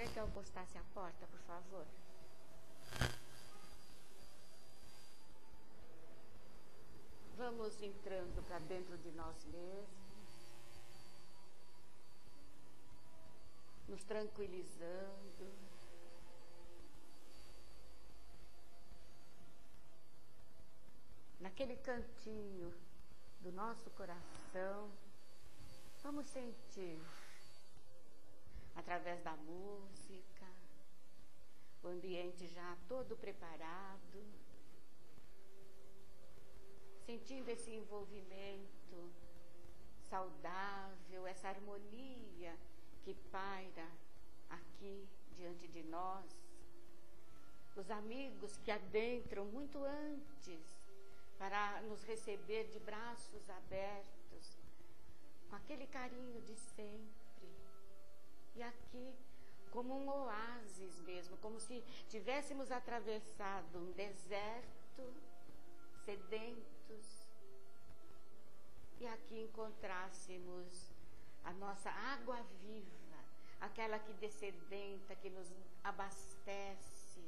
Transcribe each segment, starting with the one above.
gostaria que apostasse a porta, por favor. Vamos entrando para dentro de nós mesmos, nos tranquilizando, naquele cantinho do nosso coração. Vamos sentir, através da música, o ambiente já todo preparado, sentindo esse envolvimento saudável, essa harmonia que paira aqui diante de nós. Os amigos que adentram muito antes para nos receber de braços abertos, com aquele carinho de sempre. E aqui, como um oásis mesmo, como se tivéssemos atravessado um deserto, sedentos, e aqui encontrássemos a nossa água viva, aquela que descedenta, que nos abastece,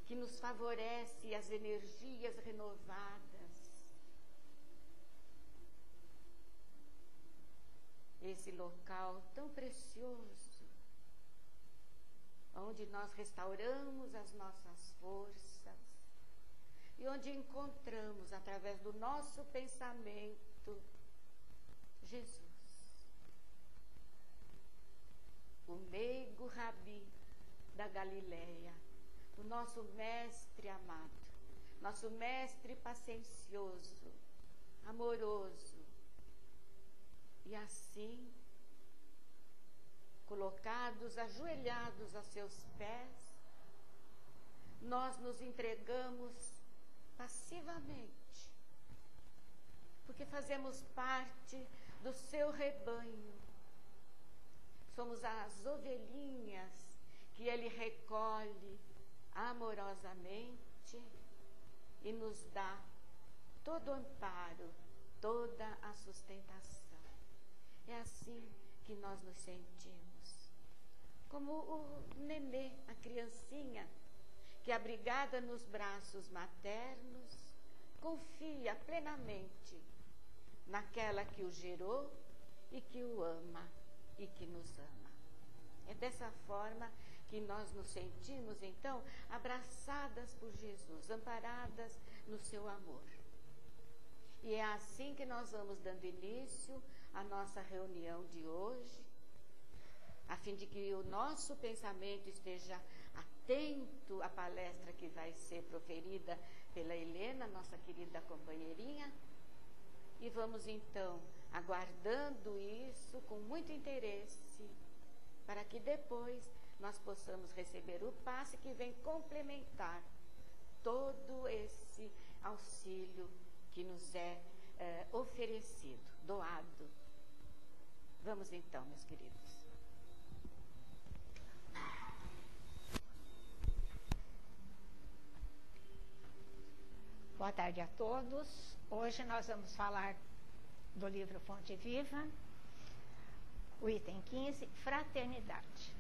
que nos favorece as energias renovadas. Esse local tão precioso, onde nós restauramos as nossas forças e onde encontramos, através do nosso pensamento, Jesus, o meigo rabi da Galileia, o nosso mestre amado, nosso mestre paciencioso, amoroso. E assim, colocados, ajoelhados a seus pés, nós nos entregamos passivamente, porque fazemos parte do seu rebanho. Somos as ovelhinhas que ele recolhe amorosamente e nos dá todo o amparo, toda a sustentação. É assim que nós nos sentimos, como o nenê, a criancinha, que abrigada nos braços maternos, confia plenamente naquela que o gerou e que o ama e que nos ama. É dessa forma que nós nos sentimos, então, abraçadas por Jesus, amparadas no seu amor. E é assim que nós vamos dando início à nossa reunião de hoje, a fim de que o nosso pensamento esteja atento à palestra que vai ser proferida pela Helena, nossa querida companheirinha. E vamos, então, aguardando isso com muito interesse, para que depois nós possamos receber o passe que vem complementar todo esse auxílio que nos é oferecido, doado. Vamos então, meus queridos. Boa tarde a todos. Hoje nós vamos falar do livro Fonte Viva, o item 15, Fraternidade.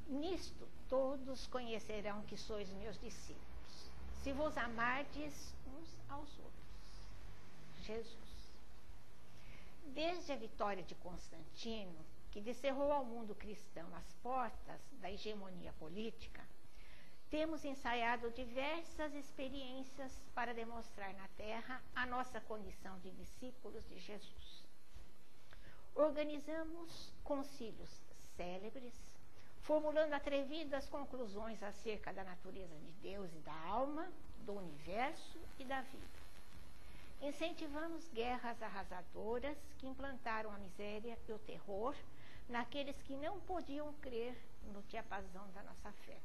Nisto todos conhecerão que sois meus discípulos, se vos amardes uns aos outros. Jesus. Desde a vitória de Constantino, que descerrou ao mundo cristão as portas da hegemonia política, temos ensaiado diversas experiências para demonstrar na Terra a nossa condição de discípulos de Jesus. Organizamos concílios célebres, formulando atrevidas conclusões acerca da natureza de Deus e da alma, do universo e da vida. Incentivamos guerras arrasadoras que implantaram a miséria e o terror naqueles que não podiam crer no diapasão da nossa fé.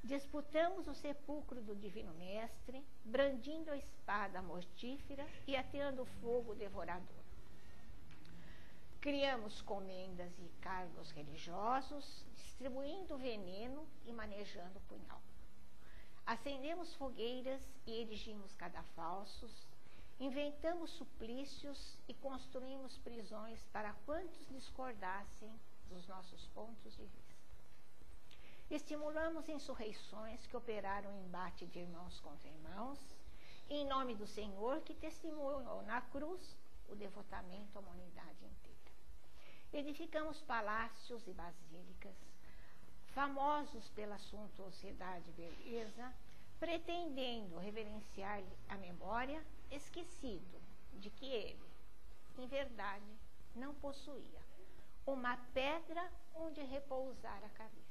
Disputamos o sepulcro do Divino Mestre, brandindo a espada mortífera e ateando o fogo devorador. Criamos comendas e cargos religiosos, distribuindo veneno e manejando o punhal. Acendemos fogueiras e erigimos cadafalsos, inventamos suplícios e construímos prisões para quantos discordassem dos nossos pontos de vista. Estimulamos insurreições que operaram o embate de irmãos contra irmãos, em nome do Senhor que testemunhou na cruz o devotamento à humanidade inteira. Edificamos palácios e basílicas, famosos pela suntuosidade e beleza, pretendendo reverenciar-lhe a memória, esquecido de que ele, em verdade, não possuía uma pedra onde repousar a cabeça.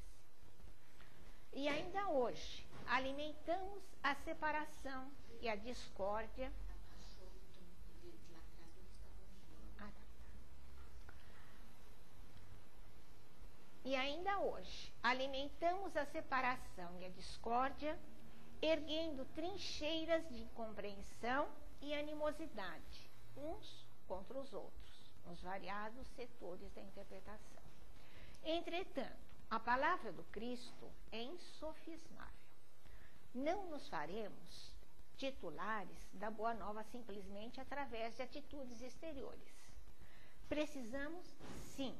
E ainda hoje, alimentamos a separação e a discórdia. E ainda hoje, alimentamos a separação e a discórdia, erguendo trincheiras de incompreensão e animosidade, uns contra os outros, nos variados setores da interpretação. Entretanto, a palavra do Cristo é insofismável. Não nos faremos titulares da Boa Nova simplesmente através de atitudes exteriores. Precisamos, sim,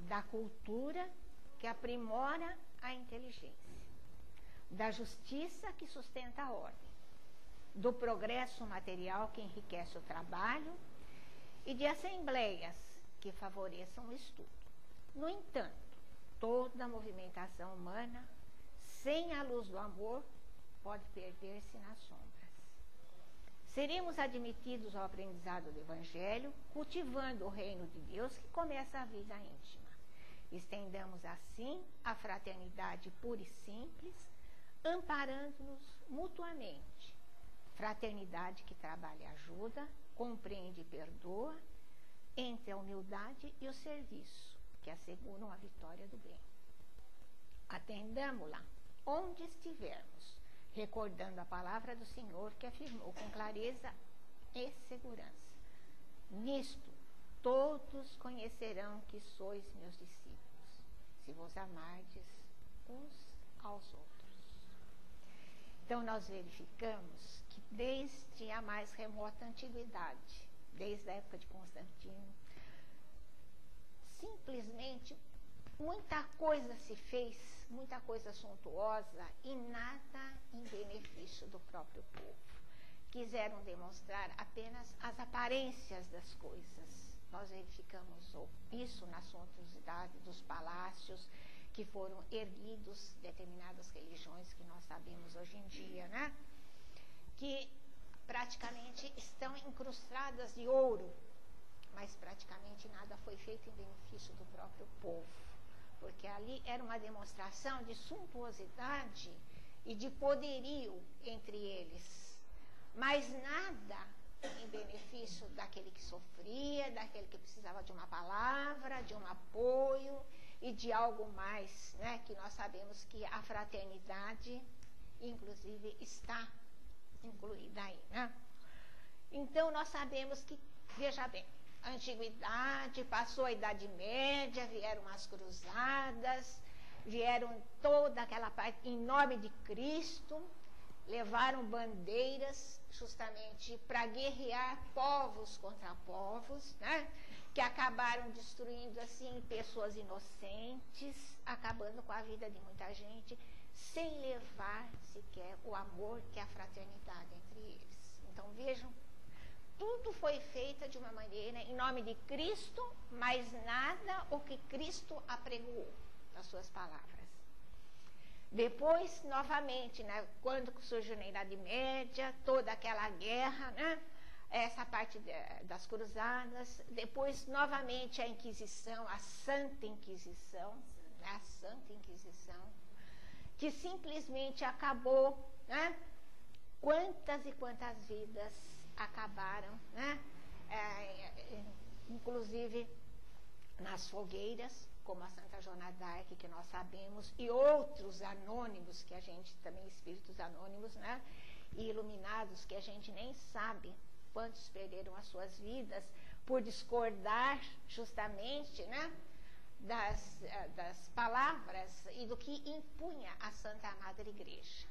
da cultura que aprimora a inteligência, da justiça que sustenta a ordem, do progresso material que enriquece o trabalho e de assembleias que favoreçam o estudo. No entanto, toda a movimentação humana, sem a luz do amor, pode perder-se nas sombras. Seremos admitidos ao aprendizado do Evangelho, cultivando o reino de Deus que começa a vida íntima. Estendamos assim a fraternidade pura e simples, amparando-nos mutuamente. Fraternidade que trabalha e ajuda, compreende e perdoa, entre a humildade e o serviço, que asseguram a vitória do bem. Atendamo-la onde estivermos, recordando a palavra do Senhor que afirmou com clareza e segurança: nisto todos conhecerão que sois meus discípulos, se vos amardes uns aos outros. Então nós verificamos que desde a mais remota antiguidade, desde a época de Constantino, simplesmente muita coisa se fez, muita coisa suntuosa e nada em benefício do próprio povo. Quiseram demonstrar apenas as aparências das coisas. Nós verificamos isso na suntuosidade dos palácios que foram erguidos, determinadas religiões que nós sabemos hoje em dia, né? Que praticamente estão incrustadas de ouro, mas praticamente nada foi feito em benefício do próprio povo, porque ali era uma demonstração de suntuosidade e de poderio entre eles, mas nada em benefício daquele que sofria, daquele que precisava de uma palavra, de um apoio e de algo mais, né? Que nós sabemos que a fraternidade, inclusive, está incluída aí, né? Então nós sabemos que, veja bem, a antiguidade, passou a Idade Média, vieram as cruzadas, vieram toda aquela parte em nome de Cristo, levaram bandeiras justamente para guerrear povos contra povos, né? Que acabaram destruindo assim pessoas inocentes, acabando com a vida de muita gente, sem levar sequer o amor que é a fraternidade entre eles. Então vejam, tudo foi feito de uma maneira em nome de Cristo, mas nada o que Cristo apregoou nas suas palavras. Depois, novamente, né, quando surgiu na Idade Média, toda aquela guerra, né, essa parte das cruzadas, depois, novamente, a Inquisição, a Santa Inquisição, né, a Santa Inquisição, que simplesmente acabou, né, quantas e quantas vidas acabaram, né? Inclusive nas fogueiras, como a Santa Joana d'Arc, que nós sabemos, e outros anônimos, que a gente também, espíritos anônimos, né? E iluminados, que a gente nem sabe quantos perderam as suas vidas por discordar justamente, né? Das palavras e do que impunha a Santa Madre Igreja.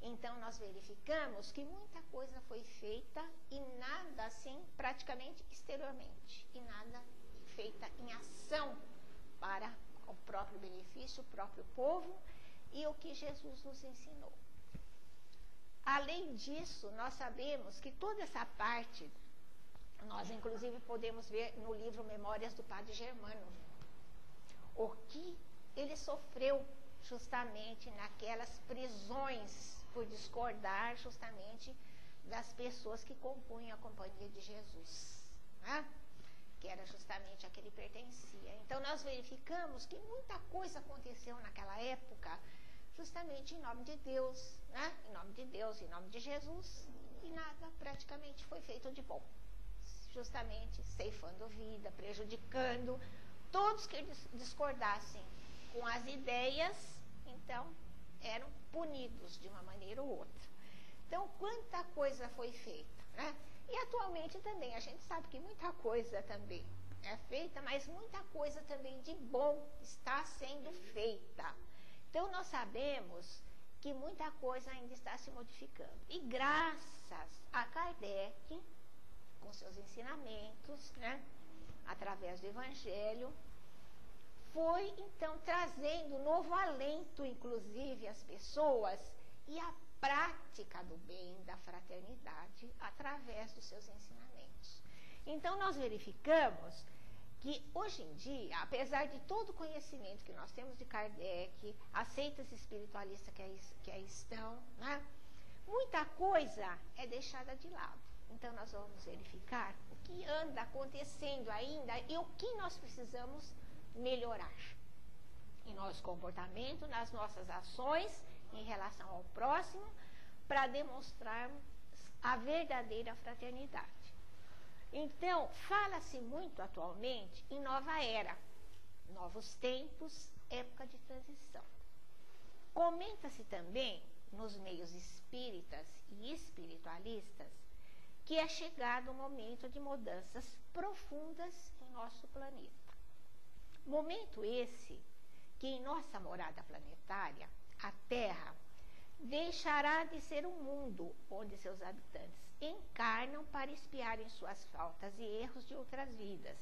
Então, nós verificamos que muita coisa foi feita e nada assim, praticamente exteriormente, e nada feita em ação para próprio benefício, o próprio povo e o que Jesus nos ensinou. Além disso, nós sabemos que toda essa parte, nós inclusive podemos ver no livro Memórias do Padre Germano, o que ele sofreu justamente naquelas prisões por discordar justamente das pessoas que compunham a Companhia de Jesus, né? Que era justamente a que ele pertencia. Então nós verificamos que muita coisa aconteceu naquela época justamente em nome de Deus, né? Em nome de Deus, em nome de Jesus, e nada praticamente foi feito de bom, justamente ceifando vida, prejudicando todos que discordassem com as ideias, então eram punidos de uma maneira ou outra. Então, quanta coisa foi feita, né? E atualmente também, a gente sabe que muita coisa também é feita, mas muita coisa também de bom está sendo feita. Então, nós sabemos que muita coisa ainda está se modificando. E graças a Kardec, com seus ensinamentos, né, através do Evangelho, foi, então, trazendo novo alento, inclusive, às pessoas e a prática do bem, da fraternidade, através dos seus ensinamentos. Então, nós verificamos que, hoje em dia, apesar de todo o conhecimento que nós temos de Kardec, as seitas espiritualistas que aí estão, né, muita coisa é deixada de lado. Então, nós vamos verificar o que anda acontecendo ainda e o que nós precisamos melhorar em nosso comportamento, nas nossas ações, em relação ao próximo, para demonstrarmos a verdadeira fraternidade. Então, fala-se muito atualmente em nova era, novos tempos, época de transição. Comenta-se também nos meios espíritas e espiritualistas que é chegado o momento de mudanças profundas em nosso planeta. Momento esse que em nossa morada planetária, a Terra, deixará de ser um mundo onde seus habitantes encarnam para expiarem suas faltas e erros de outras vidas,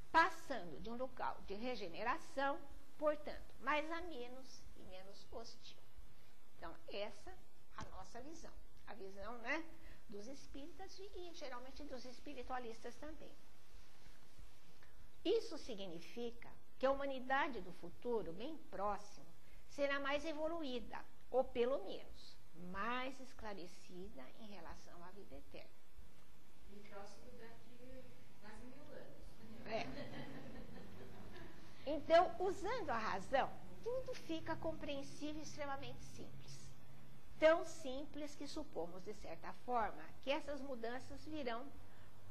passando de um local de regeneração, portanto, mais ameno e menos hostil. Então, essa é a nossa visão. A visão, né, dos espíritas e geralmente dos espiritualistas também. Isso significa que a humanidade do futuro, bem próximo, será mais evoluída, ou pelo menos, mais esclarecida em relação à vida eterna. E próximo daqui quase 1000 anos. É. Então, usando a razão, tudo fica compreensível e extremamente simples. Tão simples que supomos, de certa forma, que essas mudanças virão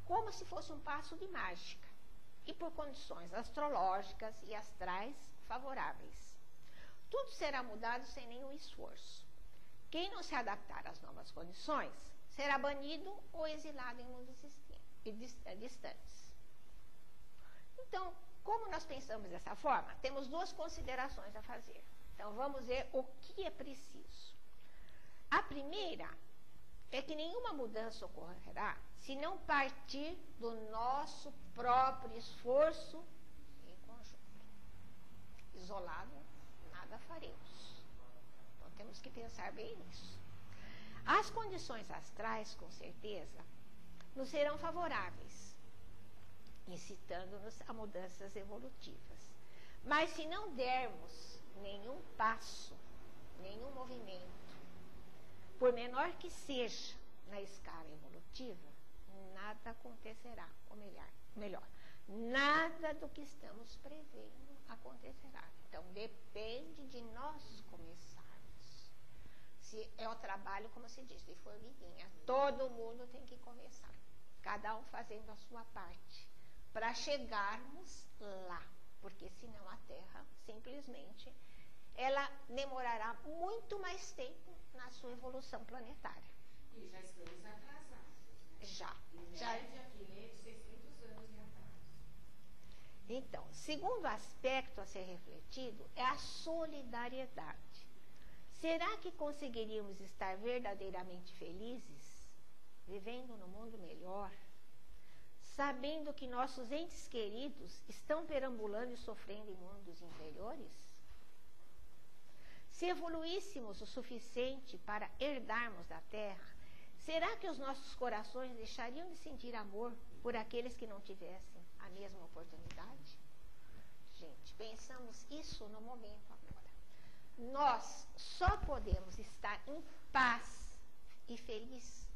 como se fosse um passo de mágica e por condições astrológicas e astrais favoráveis. Tudo será mudado sem nenhum esforço. Quem não se adaptar às novas condições será banido ou exilado em mundos distantes. Então, como nós pensamos dessa forma, temos duas considerações a fazer. Então, vamos ver o que é preciso. A primeira é que nenhuma mudança ocorrerá se não partir do nosso próprio esforço em conjunto. Isolado, nada faremos. Então, temos que pensar bem nisso. As condições astrais, com certeza, nos serão favoráveis, incitando-nos a mudanças evolutivas. Mas se não dermos nenhum passo, nenhum movimento, por menor que seja na escala evolutiva, nada acontecerá, ou melhor, nada do que estamos prevendo acontecerá. Então, depende de nós começarmos. Se é o trabalho, como se diz, de formiguinha, todo mundo tem que começar, cada um fazendo a sua parte, para chegarmos lá, porque senão a Terra, simplesmente, ela demorará muito mais tempo na sua evolução planetária. E já estamos atrasados. Né? Já. Média 500, 600 anos de atraso. Então, segundo aspecto a ser refletido é a solidariedade. Será que conseguiríamos estar verdadeiramente felizes, vivendo num mundo melhor, sabendo que nossos entes queridos estão perambulando e sofrendo em mundos inferiores? Se evoluíssemos o suficiente para herdarmos da terra, será que os nossos corações deixariam de sentir amor por aqueles que não tivessem a mesma oportunidade? Gente, pensamos isso no momento agora. Nós só podemos estar em paz e felizes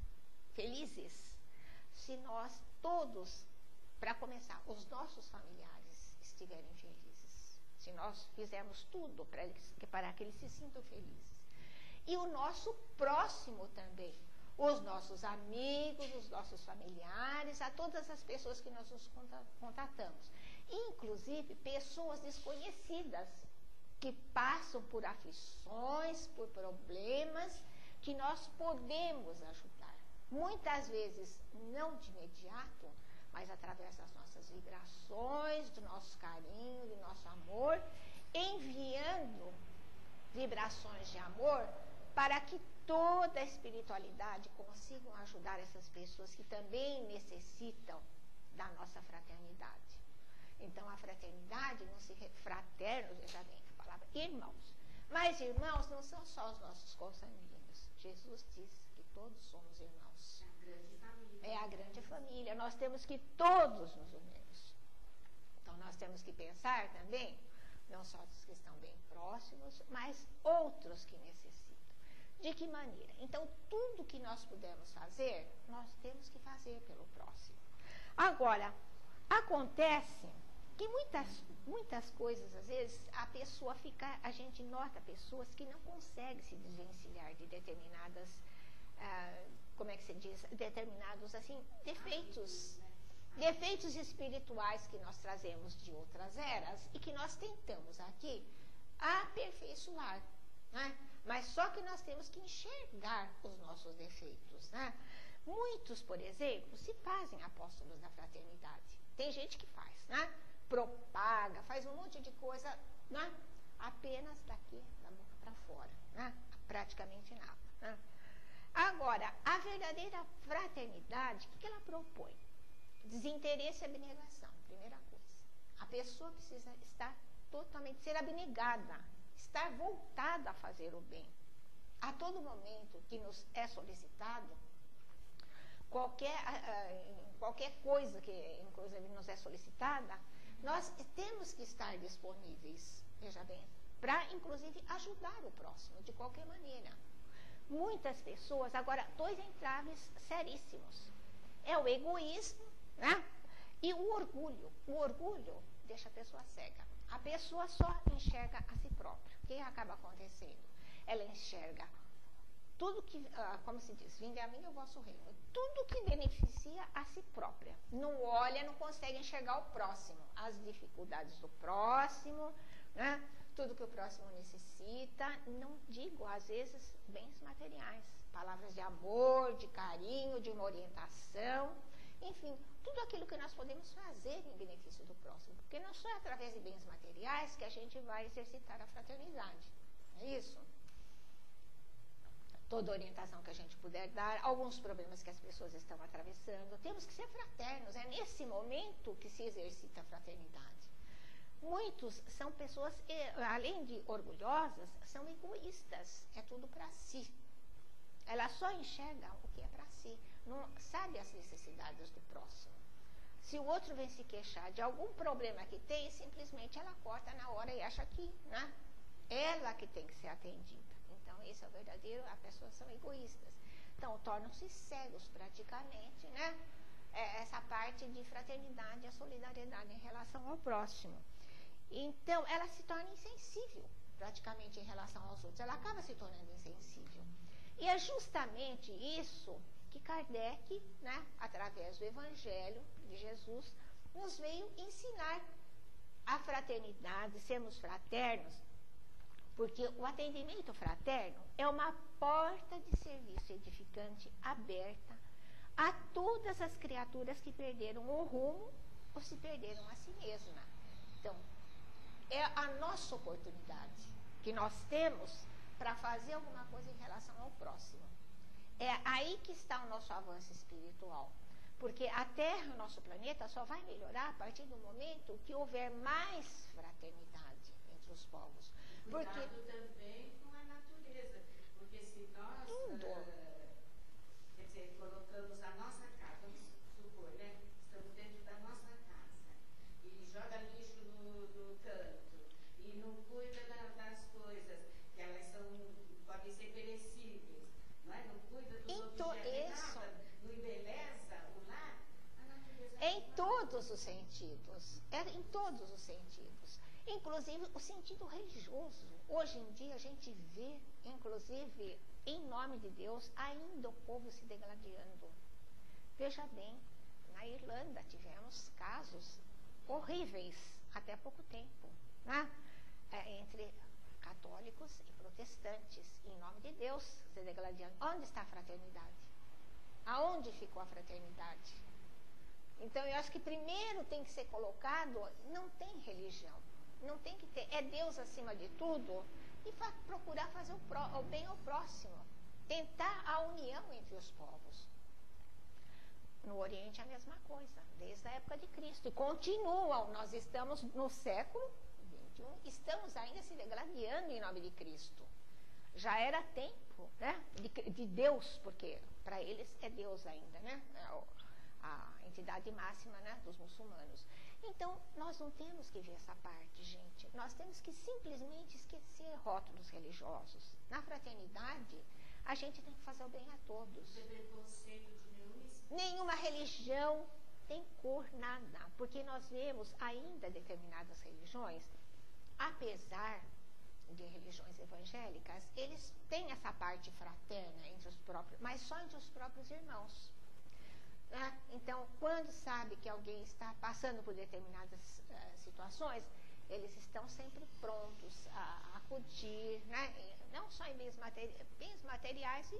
se nós todos, para começar, os nossos familiares estiverem felizes. Se nós fizermos tudo para que eles se sintam felizes. E o nosso próximo também. Os nossos amigos, os nossos familiares, a todas as pessoas que nós nos contatamos. Inclusive, pessoas desconhecidas que passam por aflições, por problemas, que nós podemos ajudar. Muitas vezes, não de imediato, mas através das nossas vibrações, do nosso carinho, do nosso amor, enviando vibrações de amor para que toda a espiritualidade consigam ajudar essas pessoas que também necessitam da nossa fraternidade. Então, a fraternidade não se fraternos, veja bem, a palavra irmãos. Mas irmãos não são só os nossos consanguíneos. Jesus disse que todos somos irmãos. É a grande família. Nós temos que todos nos unirmos. Então, nós temos que pensar também, não só dos que estão bem próximos, mas outros que necessitam. De que maneira? Então, tudo que nós pudermos fazer, nós temos que fazer pelo próximo. Agora, acontece que muitas coisas, às vezes, a gente nota pessoas que não conseguem se desvencilhar de determinadas, determinados, assim, defeitos espirituais que nós trazemos de outras eras e que nós tentamos aqui aperfeiçoar, né? Mas só que nós temos que enxergar os nossos defeitos, né? Muitos, por exemplo, se fazem apóstolos da fraternidade. Tem gente que faz, né? Propaga, faz um monte de coisa, né? Apenas daqui, da boca para fora, né? Praticamente nada, né? Agora, a verdadeira fraternidade, o que ela propõe? Desinteresse e abnegação, primeira coisa. A pessoa precisa ser abnegada, estar voltada a fazer o bem. A todo momento que nos é solicitado, qualquer coisa que inclusive nos é solicitada, nós temos que estar disponíveis, veja bem, para inclusive ajudar o próximo de qualquer maneira. Muitas pessoas, agora, dois entraves seríssimos. É o egoísmo, né? E o orgulho. O orgulho deixa a pessoa cega. A pessoa só enxerga a si própria. O que acaba acontecendo? Ela enxerga tudo que, como se diz, vinde a mim o vosso reino. Tudo que beneficia a si própria. Não olha, não consegue enxergar o próximo. As dificuldades do próximo, né? Tudo que o próximo necessita. Não digo, às vezes, bens materiais. Palavras de amor, de carinho, de uma orientação. Enfim, tudo aquilo que nós podemos fazer em benefício do próximo. Porque não só é através de bens materiais que a gente vai exercitar a fraternidade. Não é isso? Toda orientação que a gente puder dar, alguns problemas que as pessoas estão atravessando. Temos que ser fraternos. É nesse momento que se exercita a fraternidade. Muitos são pessoas, além de orgulhosas, são egoístas. É tudo para si. Elas só enxergam o que é para si. Não sabe as necessidades do próximo. Se o outro vem se queixar de algum problema que tem, simplesmente ela corta na hora e acha que, né? Ela que tem que ser atendida. Então, esse é o verdadeiro, as pessoas são egoístas. Então, tornam-se cegos praticamente, né? Essa parte de fraternidade e a solidariedade em relação ao próximo. Então, ela se torna insensível praticamente em relação aos outros. Ela acaba se tornando insensível. E é justamente isso que Kardec, né, através do Evangelho de Jesus, nos veio ensinar a fraternidade, sermos fraternos, porque o atendimento fraterno é uma porta de serviço edificante aberta a todas as criaturas que perderam o rumo ou se perderam a si mesma. Então, é a nossa oportunidade que nós temos para fazer alguma coisa em relação ao próximo. É aí que está o nosso avanço espiritual. Porque a Terra, o nosso planeta, só vai melhorar a partir do momento que houver mais fraternidade entre os povos. Porque cuidado também com a natureza, porque se nós, quer dizer, colocamos a nossa casa, vamos supor, né? Estamos dentro da nossa casa e joga lixo no canto e não cuida das coisas, que elas podem ser perecíveis, não é? Não cuida dos objetos, nada, não embeleza o lar, a natureza... Em todos os sentidos, em todos os sentidos. Inclusive o sentido religioso. Hoje em dia a gente vê, inclusive, em nome de Deus, ainda o povo se degladiando. Veja bem, na Irlanda tivemos casos horríveis até há pouco tempo, né? Entre católicos e protestantes, em nome de Deus, se degladiando. Onde está a fraternidade? Aonde ficou a fraternidade? Então eu acho que primeiro tem que ser colocado, não tem religião. Não tem que ter, é Deus acima de tudo, e procurar fazer o bem ao próximo, tentar a união entre os povos. No Oriente é a mesma coisa, desde a época de Cristo, e continuam, nós estamos no século XXI, estamos ainda se degladiando em nome de Cristo. Já era tempo, né, de Deus, porque para eles é Deus ainda, né, a entidade máxima, né, dos muçulmanos. Então, nós não temos que ver essa parte, gente. Nós temos que simplesmente esquecer rótulos religiosos. Na fraternidade, a gente tem que fazer o bem a todos. Não tem preconceito de nenhuma religião tem cor, nada. Porque nós vemos ainda determinadas religiões, apesar de religiões evangélicas, eles têm essa parte fraterna entre os próprios, mas só entre os próprios irmãos. Então, quando sabe que alguém está passando por determinadas situações, eles estão sempre prontos a acudir, né? Não só em bens materiais,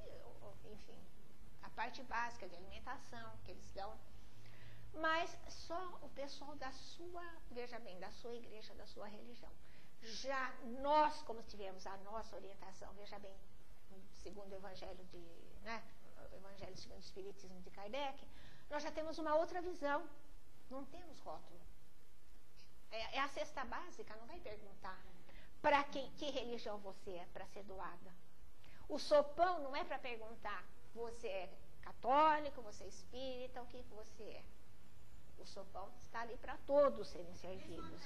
enfim, a parte básica de alimentação que eles dão, mas só o pessoal da sua, veja bem, da sua igreja, da sua religião. Já nós, como tivemos a nossa orientação, veja bem, segundo o Evangelho o Evangelho segundo o Espiritismo de Kardec, nós já temos uma outra visão. Não temos rótulo. É a cesta básica, não vai perguntar para que religião você é para ser doada. O sopão não é para perguntar, você é católico, você é espírita, o que você é. O sopão está ali para todos serem servidos.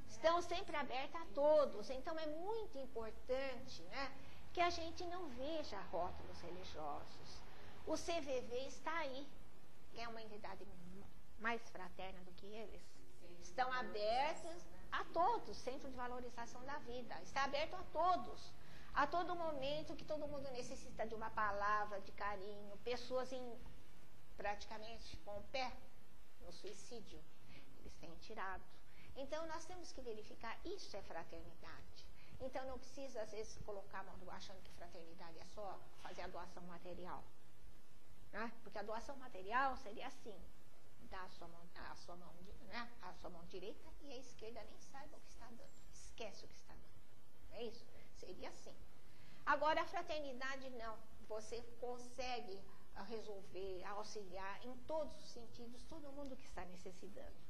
Estão sempre abertas a todos. Então é muito importante, né, que a gente não veja rótulos religiosos. O CVV está aí, que é uma entidade mais fraterna do que eles. Estão abertos a todos, Centro de Valorização da Vida. Está aberto a todos. A todo momento que todo mundo necessita de uma palavra de carinho, pessoas praticamente com o pé no suicídio, eles têm tirado. Então nós temos que verificar, isso é fraternidade. Então não precisa às vezes colocar a mão achando que fraternidade é só fazer a doação material, né? Porque a doação material seria assim, dar a sua mão direita e a esquerda nem saiba o que está dando, esquece o que está dando, é isso? Seria assim. Agora a fraternidade não, você consegue resolver, auxiliar em todos os sentidos todo mundo que está necessitando.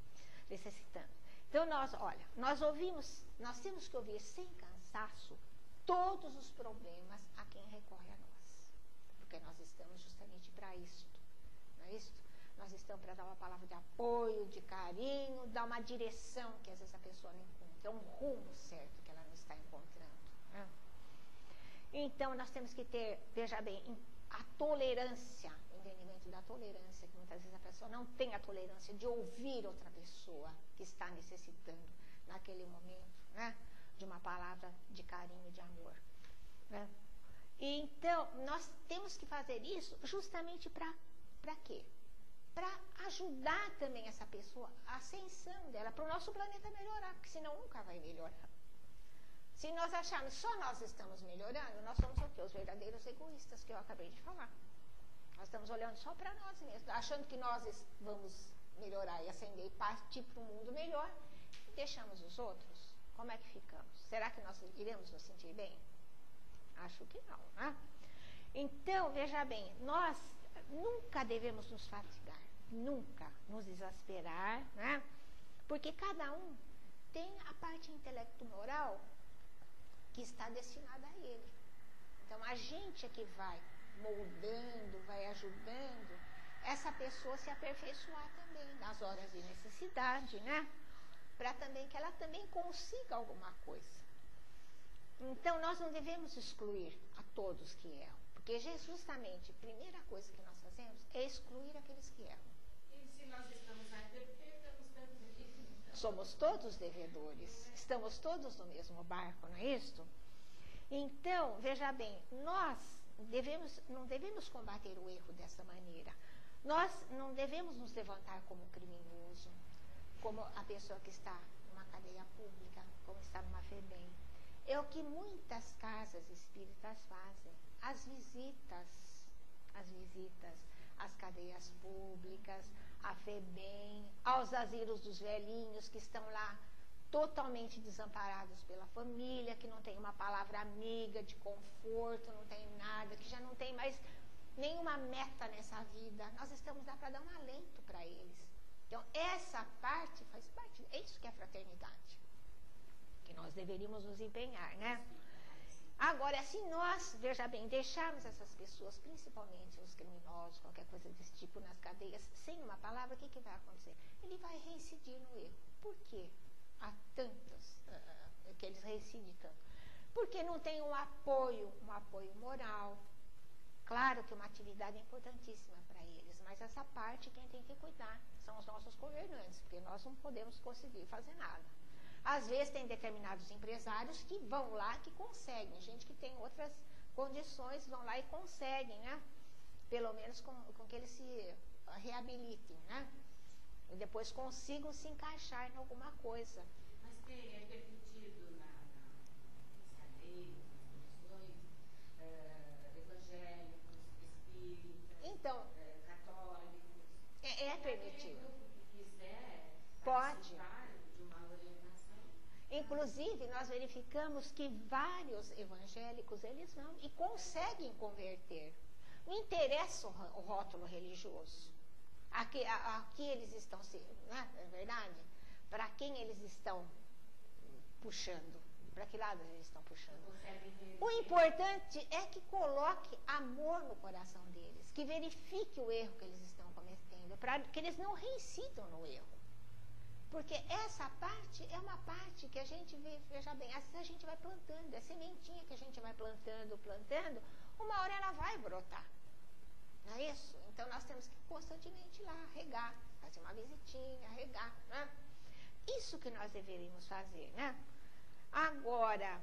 Então nós temos que ouvir sem cansaço todos os problemas a quem recorre a nós, porque nós estamos justamente para isto, não é isso? Nós estamos para dar uma palavra de apoio, de carinho, dar uma direção que às vezes a pessoa não encontra, um rumo certo que ela não está encontrando, né? Então nós temos que ter, veja bem, a tolerância, o entendimento da tolerância, que muitas vezes a pessoa não tem a tolerância de ouvir outra pessoa que está necessitando naquele momento, né, de uma palavra de carinho, de amor, né? Então nós temos que fazer isso justamente para quê? Para ajudar também essa pessoa, a ascensão dela, para o nosso planeta melhorar, porque senão nunca vai melhorar. Se nós acharmos só nós estamos melhorando, nós somos o quê? Os verdadeiros egoístas que eu acabei de falar. Nós estamos olhando só para nós mesmos, achando que nós vamos melhorar e ascender e partir para um mundo melhor, e deixamos os outros. Como é que ficamos? Será que nós iremos nos sentir bem? Acho que não, né? Então, veja bem, nós nunca devemos nos fatigar, nunca nos exasperar, né? Porque cada um tem a parte intelecto-moral que está destinada a ele. Então, a gente é que vai moldando, vai ajudando essa pessoa se aperfeiçoar também nas horas de necessidade, né? Para também que ela também consiga alguma coisa. Então, nós não devemos excluir a todos que erram, porque justamente a primeira coisa que nós fazemos é excluir aqueles que erram. E se nós estamos aqui, é porque estamos também. Somos todos devedores, estamos todos no mesmo barco, não é isso? Então, veja bem, nós não devemos combater o erro dessa maneira. Nós não devemos nos levantar como criminoso, como a pessoa que está numa cadeia pública, como está numa FEBEM. É o que muitas casas espíritas fazem. As visitas às cadeias públicas, à FEBEM, aos asilos dos velhinhos que estão lá totalmente desamparados pela família, que não tem uma palavra amiga, de conforto, não tem nada, que já não tem mais nenhuma meta nessa vida. Nós estamos lá para dar um alento para eles. Então, essa parte faz parte, é isso que é fraternidade, que nós deveríamos nos empenhar, né? Agora, se nós, veja bem, deixarmos essas pessoas, principalmente os criminosos, qualquer coisa desse tipo, nas cadeias, sem uma palavra, o que vai acontecer? Ele vai reincidir no erro. Por quê? Há tantos que eles reincidem tanto. Porque não tem um apoio moral. Claro que uma atividade é importantíssima para eles, mas essa parte quem tem que cuidar são os nossos governantes, porque nós não podemos conseguir fazer nada. Às vezes tem determinados empresários que vão lá, que conseguem, gente que tem outras condições, vão lá e conseguem, né? Pelo menos com que eles se reabilitem, né? E depois consigam se encaixar em alguma coisa. Mas é permitido nas cadeias, nas instituições, evangélicos, espíritas, então, católicos. É permitido. Aquele grupo que quiser Pode. de uma orientação. Inclusive, nós verificamos que vários evangélicos, eles vão e conseguem converter. Não interessa o rótulo religioso. Aqui eles estão, né, é verdade? Para quem eles estão puxando? Para que lado eles estão puxando? O importante é que coloque amor no coração deles, que verifique o erro que eles estão cometendo, para que eles não reincidam no erro. Porque essa parte é uma parte que a gente vê, veja bem, às vezes a gente vai plantando, é sementinha que a gente vai plantando, uma hora ela vai brotar. Não é isso? Então nós temos que constantemente ir lá, regar, fazer uma visitinha, regar, né? Isso que nós deveríamos fazer, né? Agora,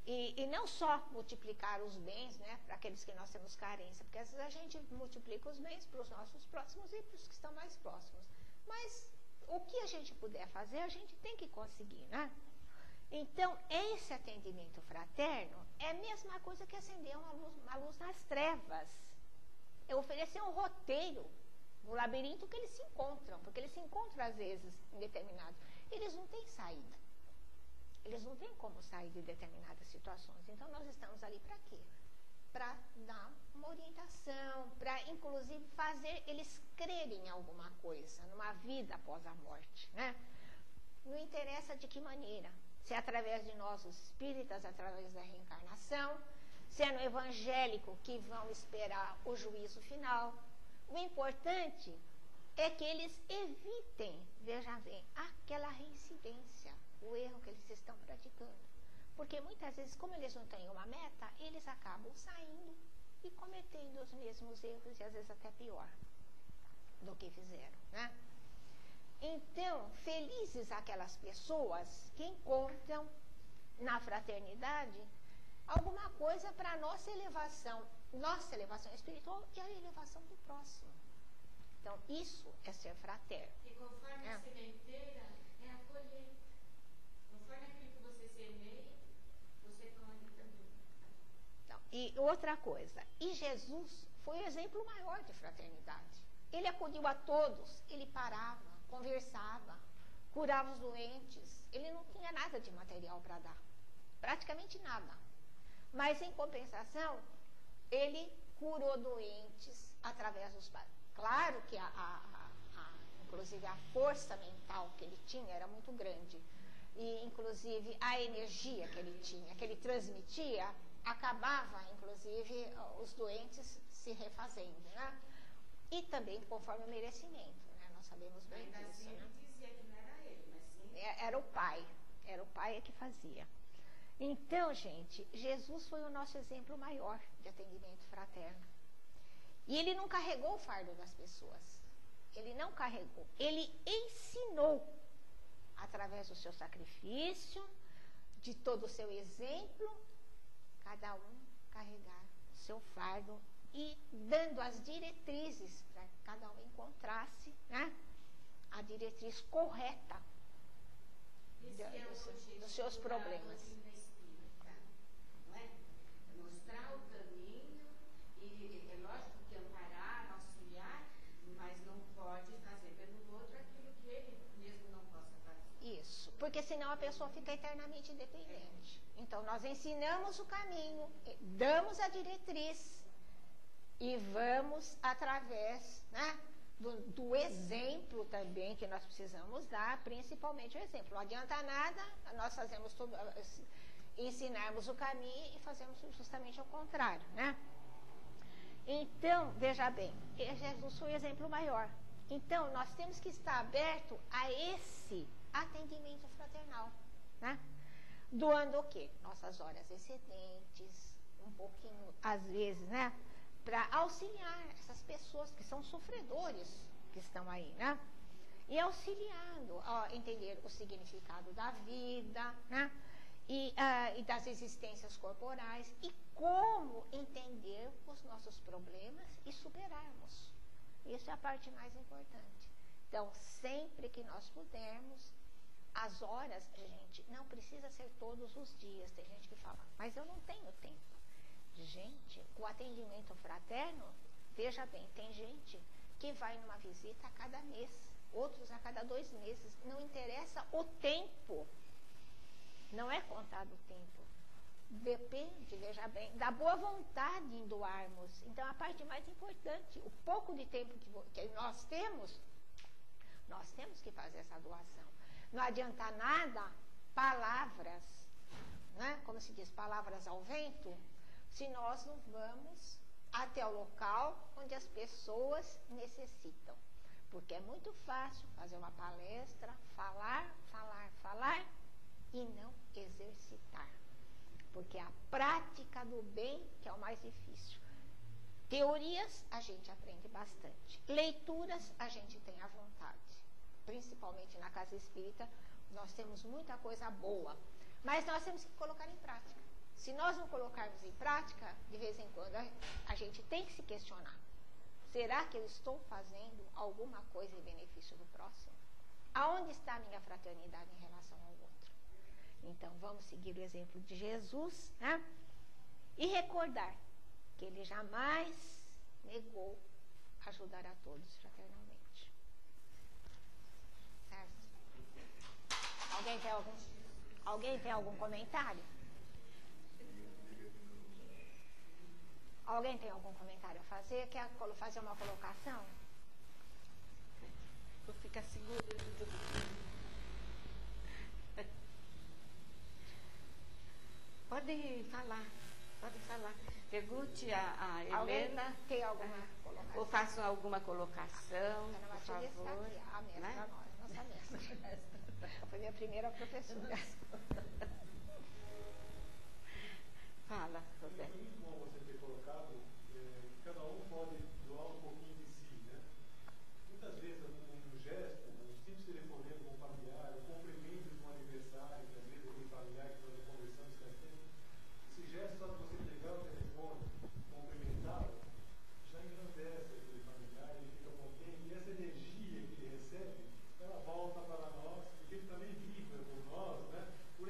e não só multiplicar os bens, né, para aqueles que nós temos carência, porque às vezes a gente multiplica os bens para os nossos próximos e para os que estão mais próximos. Mas o que a gente puder fazer, a gente tem que conseguir, né? Então, esse atendimento fraterno é a mesma coisa que acender uma luz nas trevas. É oferecer um roteiro no labirinto que eles se encontram, porque eles se encontram às vezes em determinados. Eles não têm saída. Eles não têm como sair de determinadas situações. Então, nós estamos ali para quê? Para dar uma orientação, para, inclusive, fazer eles crerem em alguma coisa, numa vida após a morte, né? Não interessa de que maneira. Se é através de nós, os espíritas, através da reencarnação, se é no evangélico que vão esperar o juízo final. O importante é que eles evitem, veja bem, aquela reincidência, o erro que eles estão praticando. Porque muitas vezes, como eles não têm uma meta, eles acabam saindo e cometendo os mesmos erros e às vezes até pior do que fizeram, né? Então, felizes aquelas pessoas que encontram na fraternidade alguma coisa para a nossa elevação espiritual e a elevação do próximo. Então, isso é ser fraterno. E conforme a sementeira, é a colheita. Conforme aquilo que você semeia, você colhe também. Então, e outra coisa, e Jesus foi o exemplo maior de fraternidade. Ele acudiu a todos, ele parava, conversava, curava os doentes. Ele não tinha nada de material para dar, praticamente nada. Mas, em compensação, ele curou doentes, através dos pais. Claro que inclusive a força mental que ele tinha era muito grande. E, inclusive, a energia que ele tinha, que ele transmitia, acabava, inclusive, os doentes se refazendo, né? E também conforme o merecimento, né? Nós sabemos bem ainda disso, assim, né? ele dizia que não era ele, mas sim... Era o pai que fazia. Então, gente, Jesus foi o nosso exemplo maior de atendimento fraterno. E ele não carregou o fardo das pessoas. Ele não carregou. Ele ensinou, através do seu sacrifício, de todo o seu exemplo, cada um carregar o seu fardo e dando as diretrizes para que cada um encontrasse, né, a diretriz correta dos seus problemas. Não é? Mostrar o caminho e é lógico que amparar, auxiliar, mas não pode fazer pelo outro aquilo que ele mesmo não possa fazer. Isso, porque senão a pessoa fica eternamente independente. Então, nós ensinamos o caminho, damos a diretriz e vamos através, né, do exemplo também que nós precisamos dar, principalmente o exemplo. Não adianta nada nós fazemos tudo, ensinarmos o caminho e fazemos justamente ao contrário, né? Então, veja bem, Jesus foi o exemplo maior. Então, nós temos que estar aberto a esse atendimento fraternal, né? Doando o quê? Nossas horas excedentes, um pouquinho, às vezes, né? Para auxiliar essas pessoas que são sofredores, que estão aí, né? E auxiliando a entender o significado da vida, né? E das existências corporais e como entender os nossos problemas e superarmos. Isso é a parte mais importante. Então, sempre que nós pudermos, as horas, gente, não precisa ser todos os dias. Tem gente que fala, mas eu não tenho tempo. Gente, o atendimento fraterno, veja bem, tem gente que vai numa visita a cada mês, outros a cada 2 meses. Não interessa o tempo. Não é contado o tempo. Depende, veja bem, da boa vontade em doarmos. Então, a parte mais importante, o pouco de tempo que nós temos que fazer essa doação. Não adianta nada palavras, né? Como se diz, palavras ao vento, se nós não vamos até o local onde as pessoas necessitam. Porque é muito fácil fazer uma palestra, falar e não exercitar. Porque é a prática do bem que é o mais difícil. Teorias a gente aprende bastante. Leituras a gente tem à vontade. Principalmente na casa espírita, nós temos muita coisa boa. Mas nós temos que colocar em prática. Se nós não colocarmos em prática, de vez em quando a gente tem que se questionar. Será que eu estou fazendo alguma coisa em benefício do próximo? Aonde está a minha fraternidade em relação ao outro? Então, vamos seguir o exemplo de Jesus, né? E recordar que ele jamais negou ajudar a todos fraternalmente. Certo? Alguém tem algum comentário? Alguém tem algum comentário a fazer? Quer fazer uma colocação? Vou ficar segurando. Pode falar. Pergunte a Helena. Tem alguma colocação? Ou faça alguma colocação, por favor. Aqui, a mestra, né? nossa mestra. Foi minha primeira professora. Fala, Roberto. É muito bom você ter colocado que cada um pode doar um pouquinho de si, né? Muitas vezes um gesto, um simples telefonema com um familiar, um cumprimento de um aniversário, que às vezes aquele familiar que nós conversamos faz tempo, esse gesto só de você pegar o telefone, cumprimentá-lo, já engrandece aquele familiar, ele fica contente, e essa energia que ele recebe, ela volta para nós, porque ele também vibra por nós, né? Por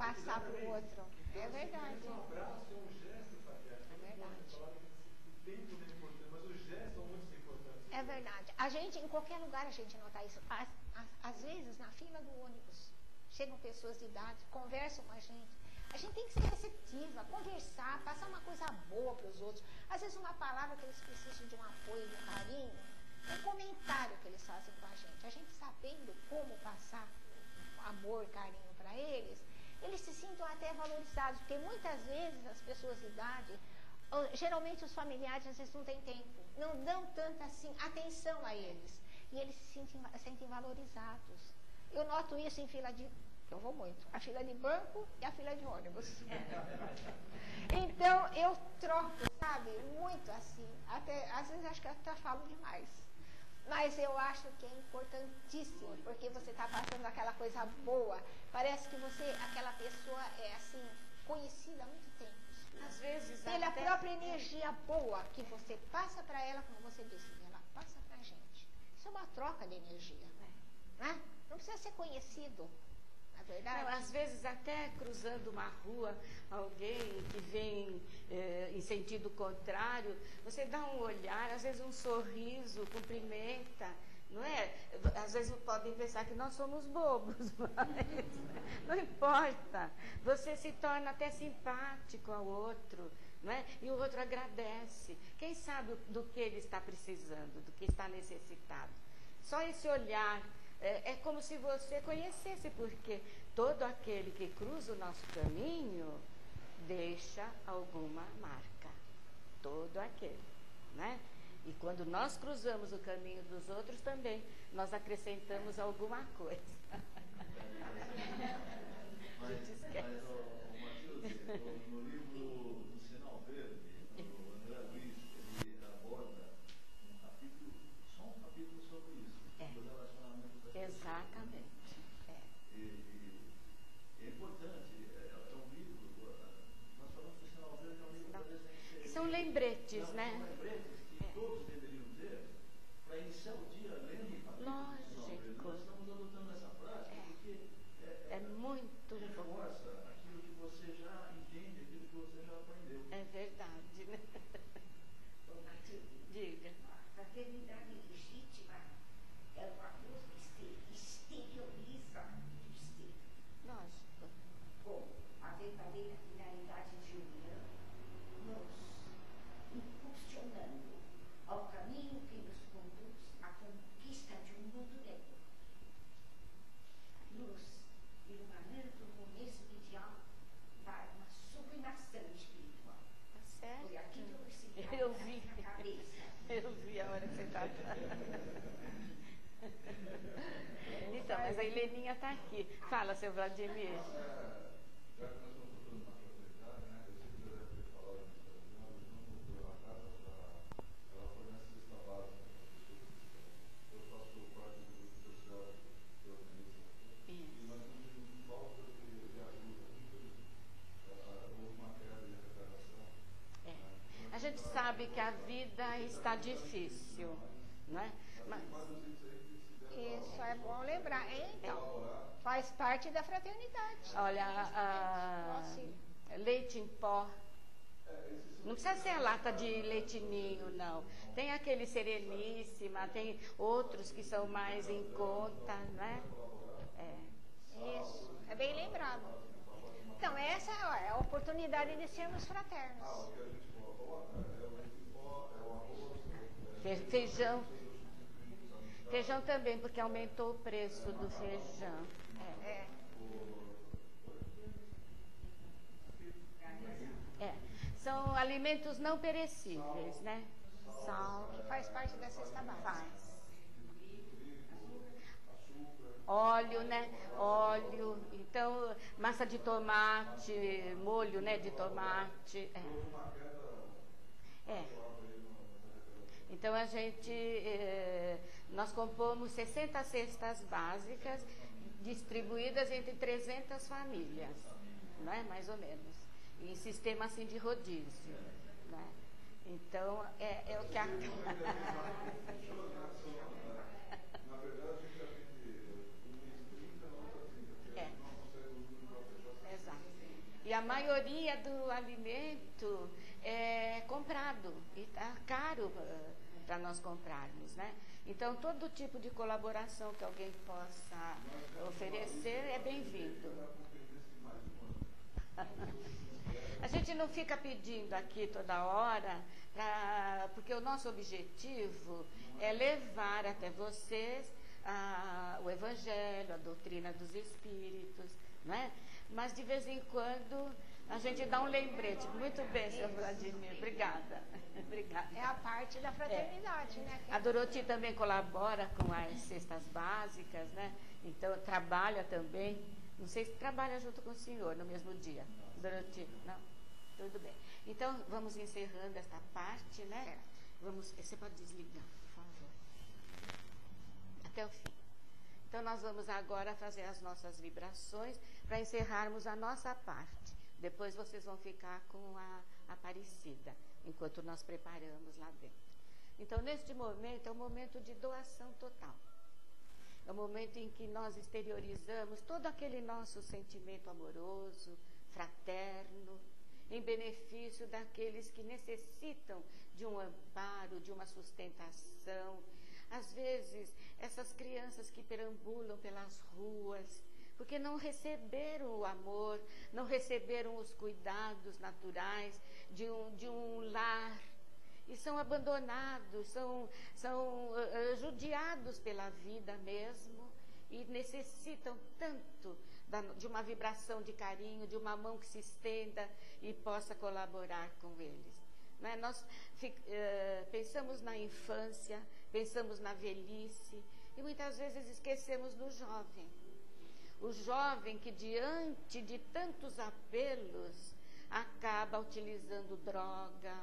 passar para o outro. É verdade. Um abraço é um gesto fraterno. É verdade. O tempo não é importante, mas os gestos são muito importantes. É verdade. A gente, em qualquer lugar, a gente nota isso. Às vezes, na fila do ônibus, chegam pessoas de idade, conversam com a gente. A gente tem que ser receptiva, conversar, passar uma coisa boa para os outros. Às vezes uma palavra que eles precisam de um apoio, de um carinho, um comentário que eles fazem com a gente. A gente sabendo como passar amor, carinho para eles, eles se sintam até valorizados, porque muitas vezes as pessoas de idade, geralmente os familiares às vezes não têm tempo, não dão tanta assim atenção a eles, e eles se sentem valorizados. Eu noto isso em fila de... Eu vou muito. A fila de banco e a fila de ônibus. Então, eu troco, sabe? Muito assim. Até, às vezes, acho que eu até falo demais. Mas eu acho que é importantíssimo, porque você está passando aquela coisa boa. Parece que você, aquela pessoa é, assim, conhecida há muito tempo. Às vezes, Pela até... própria energia boa que você passa para ela, como você disse, ela passa para a gente. Isso é uma troca de energia. Né? Não precisa ser conhecido. Não, às vezes até cruzando uma rua, alguém que vem em sentido contrário, você dá um olhar, às vezes um sorriso, cumprimenta, não é? Às vezes podem pensar que nós somos bobos, mas não importa. Você se torna até simpático ao outro, não é? E o outro agradece. Quem sabe do que ele está precisando, do que está necessitado. Só esse olhar... É como se você conhecesse, porque todo aquele que cruza o nosso caminho deixa alguma marca. Todo aquele, né? E quando nós cruzamos o caminho dos outros também, nós acrescentamos alguma coisa. A gente esquece. Mas, no livro do Sinal Verde, o André Luiz, ele aborda só um capítulo sobre isso, sobre o relacionamento das pessoas. Exatamente. É importante, é um livro, nós falamos do Sinal Verde, é um livro para são lembretes, né? São lembretes que todos deveriam ter para iniciar o dia lendo o capítulo. Lógico. Nós estamos adotando essa prática porque é muito reforça aquilo que você já entende, aquilo que você já aprendeu. É verdade, né? Diga. A fraternidade legítima é o amor que exterioriza o ser. Lógico. Com a verdadeira finalidade de união, nos impulsionando ao caminho que nos conduz à conquista de um mundo melhor. Nos iluminando no mesmo ideal para uma sublimação espiritual. Tá certo. Foi aquilo que se Eu vi. na cabeça. Eu vi a hora que você estava. Então, mas a Heleninha está aqui. Fala, seu Vladimir. Já que nós estamos tocando na fraternidade, né? Eu sei que já deve ter falado nisso para as senhoras, não construiu uma casa ela fornece cesta básica para as pessoas que estão. Eu faço parte do grupo social que organiza. E nós não temos falta de ajuda. Houve uma queda de arrecadação. A gente sabe que a vida está difícil, não é? Mas, Isso é bom lembrar. Então, faz parte da fraternidade. olha, leite em pó. Não precisa ser a lata de leite ninho, não. Tem aquele Sereníssima, tem outros que são mais em conta, né? Isso, é bem lembrado. Então, essa é a oportunidade de sermos fraternos. Feijão. Feijão também, porque aumentou o preço do feijão. São alimentos não perecíveis, né? Sal, que faz parte da cesta básica. Faz. Óleo, né? Óleo. Então, massa de tomate, molho, né, de tomate. Então, a gente, nós compomos 60 cestas básicas distribuídas entre 300 famílias, não é? Mais ou menos. Em sistema assim de rodízio, né? Então, é o que acaba. Na verdade, a gente atende 1 mês 30, não 30, porque não consegue o número para fechar. Exato. maioria do alimento é comprado e está caro para nós comprarmos, né? Então, todo tipo de colaboração que alguém possa oferecer é bem-vindo. A gente não fica pedindo aqui toda hora, porque o nosso objetivo é levar até vocês o Evangelho, a doutrina dos Espíritos, não é? Mas de vez em quando a gente dá um lembrete. Muito bem, senhor Vladimir, obrigada. Obrigada. É a parte da fraternidade, né? A Doroti também colabora com as cestas básicas, né? Então trabalha também. Não sei se trabalha junto com o senhor no mesmo dia. Doroti, não? Tudo bem. Então, vamos encerrando esta parte, né? Você pode desligar, por favor. Até o fim. Então, nós vamos agora fazer as nossas vibrações para encerrarmos a nossa parte. Depois vocês vão ficar com a Aparecida, enquanto nós preparamos lá dentro. Então, neste momento, é um momento de doação total. É o momento em que nós exteriorizamos todo aquele nosso sentimento amoroso, fraterno, em benefício daqueles que necessitam de um amparo, de uma sustentação. Às vezes, essas crianças que perambulam pelas ruas, porque não receberam o amor, não receberam os cuidados naturais de um lar, e são abandonados, são judiados pela vida mesmo, e necessitam tanto de uma vibração de carinho, de uma mão que se estenda e possa colaborar com eles. Né? Nós pensamos na infância, pensamos na velhice, e muitas vezes esquecemos do jovem. O jovem que, diante de tantos apelos, acaba utilizando droga,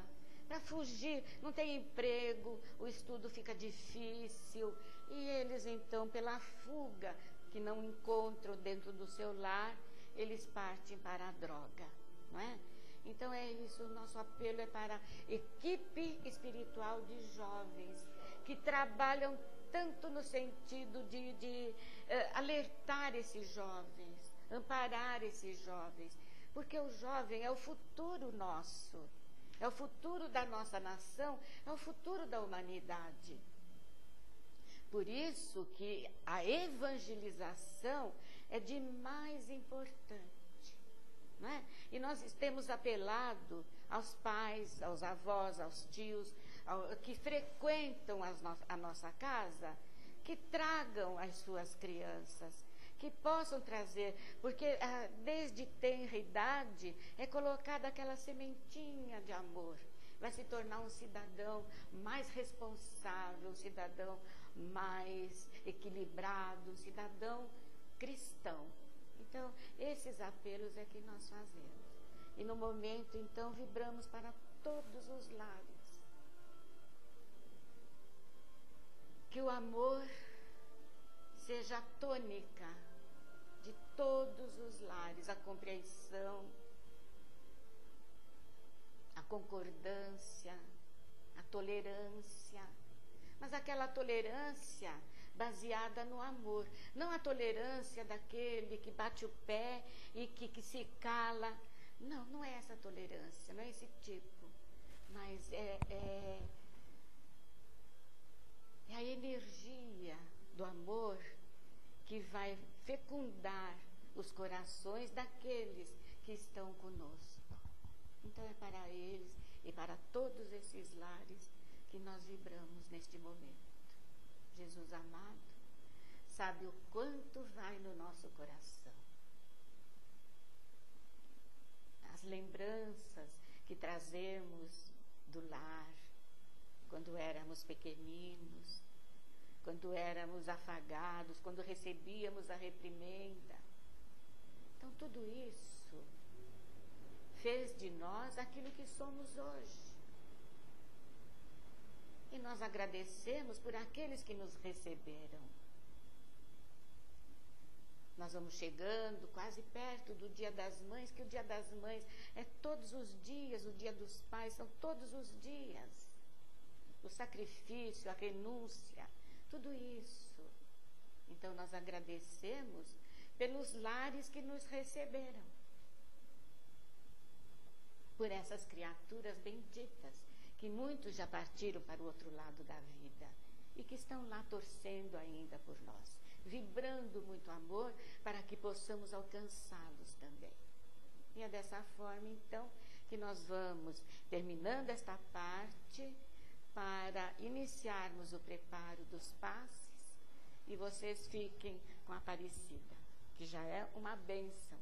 para fugir, não tem emprego, o estudo fica difícil, e eles então, pela fuga que não encontram dentro do seu lar, eles partem para a droga, não é? Então é isso, o nosso apelo é para a equipe espiritual de jovens, que trabalham tanto no sentido de alertar esses jovens, amparar esses jovens, porque o jovem é o futuro nosso. É o futuro da nossa nação, é o futuro da humanidade. Por isso que a evangelização é de mais importante, não é? E nós temos apelado aos pais, aos avós, aos tios, que frequentam a nossa casa, que tragam as suas crianças, que possam trazer, porque desde tenra idade é colocada aquela sementinha de amor. Vai se tornar um cidadão mais responsável, um cidadão mais equilibrado, um cidadão cristão. Então, esses apelos é que nós fazemos. E no momento, então, vibramos para todos os lares. Que o amor seja a tônica de todos os lares, a compreensão, a concordância, a tolerância, mas aquela tolerância baseada no amor, não a tolerância daquele que bate o pé e que se cala. Não, não é essa tolerância, não é esse tipo, mas é a energia do amor que vai fecundar os corações daqueles que estão conosco. Então é para eles e para todos esses lares que nós vibramos neste momento. Jesus amado, sabe o quanto vai no nosso coração. As lembranças que trazemos do lar, quando éramos pequeninos, quando éramos afagados, quando recebíamos a reprimenda. Então, tudo isso fez de nós aquilo que somos hoje. E nós agradecemos por aqueles que nos receberam. Nós vamos chegando quase perto do Dia das Mães, que o Dia das Mães é todos os dias, o Dia dos Pais são todos os dias. O sacrifício, a renúncia, tudo isso. Então nós agradecemos pelos lares que nos receberam. por essas criaturas benditas, que muitos já partiram para o outro lado da vida e que estão lá torcendo ainda por nós, vibrando muito amor para que possamos alcançá-los também. E é dessa forma, então, que nós vamos terminando esta parte para iniciarmos o preparo dos passes, e vocês fiquem com a Aparecida, que já é uma bênção